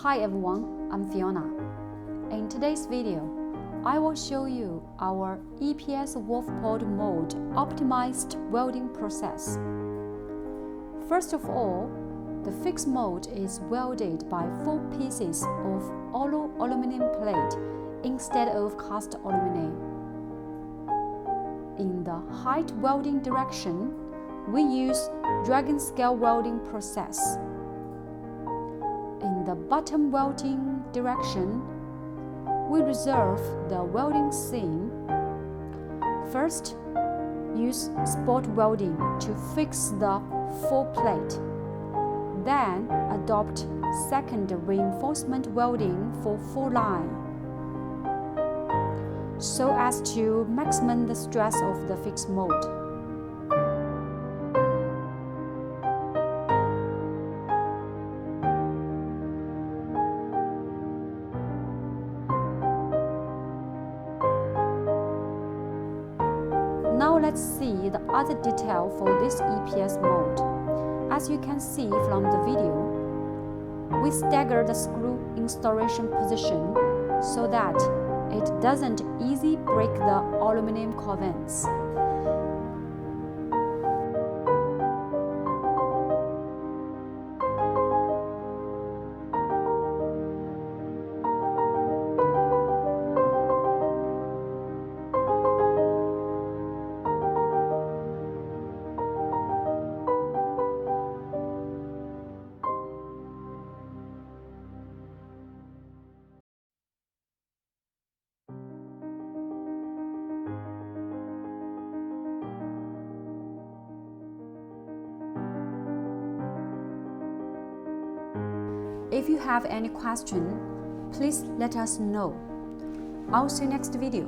Hi everyone, I'm Fiona. In today's video, I will show you our EPS wolf pod mode optimized welding process. First of all, the fixed mold is welded by 4 pieces of hollow aluminum plate instead of cast aluminum. In the height welding direction, we use dragon scale welding process. In the bottom welding direction, we reserve the welding seam. First, use spot welding to fix the full plate. Then, adopt second reinforcement welding for full line, so as to maximize the stress of the fixed mold. Now let's see the other detail for this EPS mold. As you can see from the video, we stagger the screw installation position so that it doesn't easily break the aluminum covens. If you have any question, please let us know. I'll see you next video.